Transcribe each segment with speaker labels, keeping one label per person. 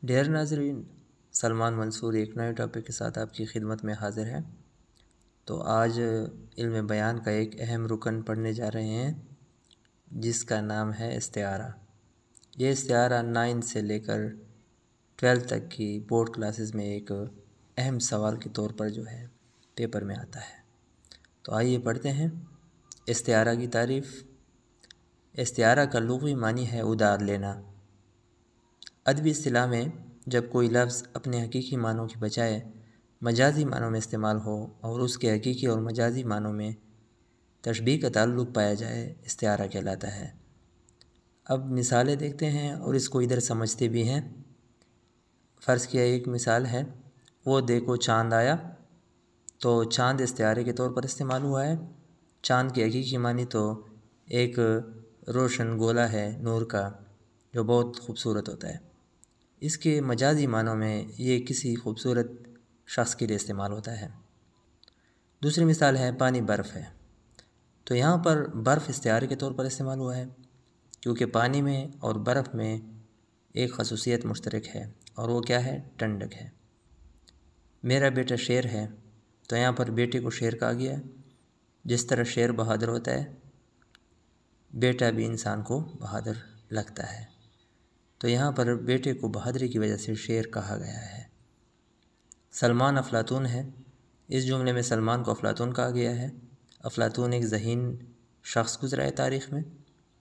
Speaker 1: Dear ناظرین، سلمان منصور ایک نئے ٹاپک کے ساتھ آپ کی خدمت میں حاضر ہے۔ تو آج علم بیان کا ایک اہم رکن پڑھنے جا رہے ہیں جس کا نام ہے استعارہ۔ یہ استعارہ 9 سے لے کر 12 تک کی بورڈ کلاسز میں ایک اہم سوال کے طور پر جو ہے پیپر میں آتا ہے۔ تو آئیے پڑھتے ہیں۔ استعارہ کی تعریف۔ استعارہ کا لغوی معنی ہے ادار لینا۔ ادبی اصطلاح میں جب کوئی لفظ اپنے حقیقی معنوں کی بجائے مجازی معنوں میں استعمال ہو اور اس کے حقیقی اور مجازی معنوں میں تشبیہ کا تعلق پایا جائے، استعارہ کہلاتا ہے۔ اب مثالیں دیکھتے ہیں اور اس کو ادھر سمجھتے بھی ہیں۔ فرض کیا ایک مثال ہے، وہ دیکھو چاند آیا، تو چاند استعارے کے طور پر استعمال ہوا ہے۔ چاند کے حقیقی معنی تو ایک روشن گولا ہے نور کا جو بہت خوبصورت ہوتا ہے۔ اس کے مجازی معنوں میں یہ کسی خوبصورت شخص کے لیے استعمال ہوتا ہے۔ دوسری مثال ہے پانی برف ہے، تو یہاں پر برف استعارے کے طور پر استعمال ہوا ہے کیونکہ پانی میں اور برف میں ایک خصوصیت مشترک ہے اور وہ کیا ہے؟ ٹھنڈک ہے۔ میرا بیٹا شیر ہے، تو یہاں پر بیٹے کو شیر کہا گیا ہے۔ جس طرح شیر بہادر ہوتا ہے، بیٹا بھی انسان کو بہادر لگتا ہے، تو یہاں پر بیٹے کو بہادری کی وجہ سے شیر کہا گیا ہے۔ سلمان افلاطون ہے، اس جملے میں سلمان کو افلاطون کہا گیا ہے۔ افلاطون ایک ذہین شخص گزرا ہے تاریخ میں،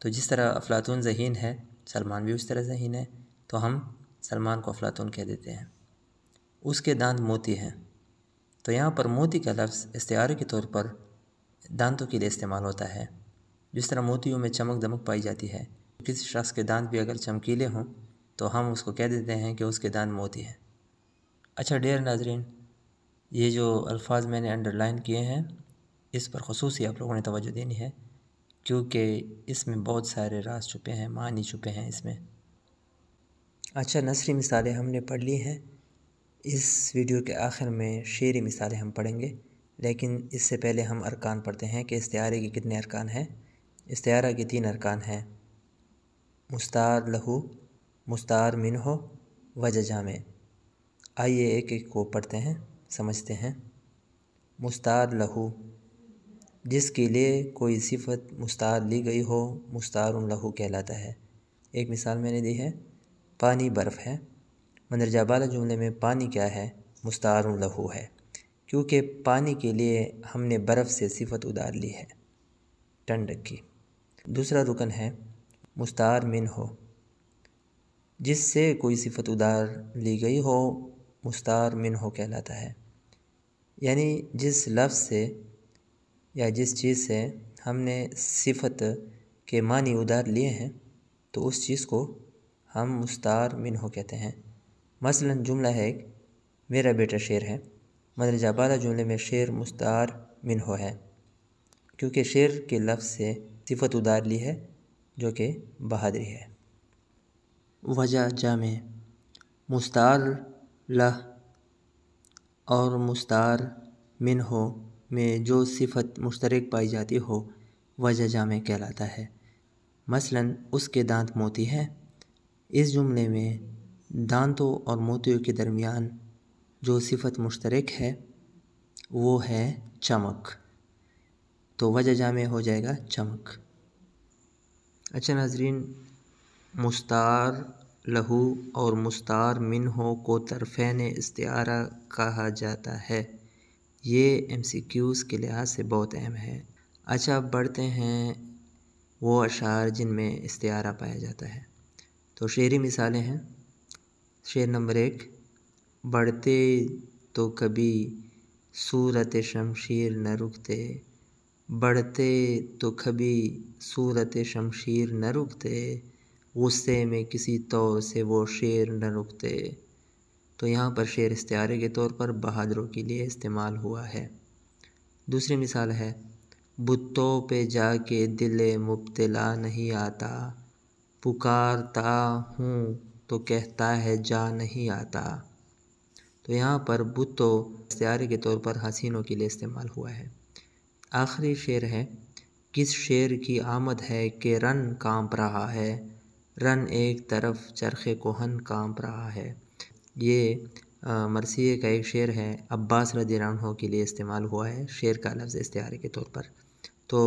Speaker 1: تو جس طرح افلاطون ذہین ہے، سلمان بھی اس طرح ذہین ہے، تو ہم سلمان کو افلاطون کہہ دیتے ہیں۔ اس کے دانت موتی ہیں، تو یہاں پر موتی کا لفظ استعارے کے طور پر دانتوں کے لیے استعمال ہوتا ہے۔ جس طرح موتیوں میں چمک دمک پائی جاتی ہے، کسی شخص کے دانت بھی اگر چمکیلے ہوں تو ہم اس کو کہہ دیتے ہیں کہ اس کے دانت موتی ہیں۔ اچھا ڈیئر ناظرین، یہ جو الفاظ میں نے انڈر لائن کیے ہیں اس پر خصوصی آپ لوگوں نے توجہ دینی ہے کیونکہ اس میں بہت سارے راز چھپے ہیں، معنی چھپے ہیں اس میں۔ اچھا، نثری مثالیں ہم نے پڑھ لی ہیں۔ اس ویڈیو کے آخر میں شعری مثالیں ہم پڑھیں گے، لیکن اس سے پہلے ہم ارکان پڑھتے ہیں کہ استعارے کے کتنے ارکان ہیں۔ استعارہ کے 3 ارکان ہیں: مستعار لہو، مستعار منہ، وجہ جامع۔ آئیے ایک ایک کو پڑھتے ہیں، سمجھتے ہیں۔ مستعار لہو، جس کے لیے کوئی صفت مستعار لی گئی ہو، مستعار لہو کہلاتا ہے۔ ایک مثال میں نے دی ہے، پانی برف ہے۔ مندرجہ بالا جملے میں پانی کیا ہے؟ مستعار لہو ہے، کیونکہ پانی کے لیے ہم نے برف سے صفت ادار لی ہے، ٹھنڈک کی۔ دوسرا رکن ہے مستعار منہ، جس سے کوئی صفت ادار لی گئی ہو، مستعار منہ کہلاتا ہے۔ یعنی جس لفظ سے یا جس چیز سے ہم نے صفت کے معنی ادار لیے ہیں تو اس چیز کو ہم مستعار منہ کہتے ہیں۔ مثلا جملہ ہے ایک، میرا بیٹا شیر ہے۔ مندرجہ بالا جملے میں شیر مستعار منہ ہے کیونکہ شیر کے لفظ سے صفت ادار لی ہے جو کہ بہادری ہے۔ وجہ جامع، مستعار لہ اور مستعار منہ میں جو صفت مشترک پائی جاتی ہو، وجہ جامع کہلاتا ہے۔ مثلا اس کے دانت موتی ہیں۔ اس جملے میں دانتوں اور موتیوں کے درمیان جو صفت مشترک ہے وہ ہے چمک، تو وجہ جامع ہو جائے گا چمک۔ اچھا ناظرین، مستعار لہو اور مستعار منہ کو طرفین استعارہ کہا جاتا ہے۔ یہ MCQs کے لحاظ سے بہت اہم ہے۔ اچھا، اب بڑھتے ہیں وہ اشعار جن میں استعارہ پایا جاتا ہے۔ تو شعری مثالیں ہیں۔ شعر نمبر 1، بڑھتے تو کبھی صورت شمشیر نہ رکتے، بڑھتے تو کبھی صورت شمشیر نہ رکتے، غصے میں کسی طور سے وہ شیر نہ رکتے۔ تو یہاں پر شعر استعارے کے طور پر بہادروں کے لیے استعمال ہوا ہے۔ دوسری مثال ہے، بتوں پہ جا کے دل مبتلا نہیں آتا، پکارتا ہوں تو کہتا ہے جا نہیں آتا۔ تو یہاں پر بتوں استعارے کے طور پر حسینوں کے لیے استعمال ہوا ہے۔ آخری شعر ہے، کس شیر کی آمد ہے کہ رن کانپ رہا ہے، رن ایک طرف چرخ کوہن کانپ رہا ہے۔ یہ مرثیے کا ایک شعر ہے، عباس رضی اللہ عنہ کے لیے استعمال ہوا ہے، شعر کا لفظ استعارے کے طور پر۔ تو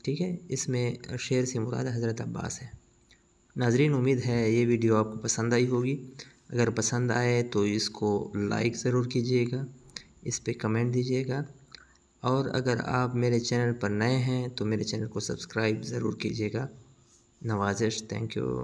Speaker 1: ٹھیک ہے، اس میں شعر سے مراد حضرت عباس ہے۔ ناظرین، امید ہے یہ ویڈیو آپ کو پسند آئی ہوگی۔ اگر پسند آئے تو اس کو لائک ضرور کیجیے گا، اس پہ کمنٹ دیجیے گا، اور اگر آپ میرے چینل پر نئے ہیں تو میرے چینل کو سبسکرائب ضرور کیجیے گا۔ نوازش، تھینک یو۔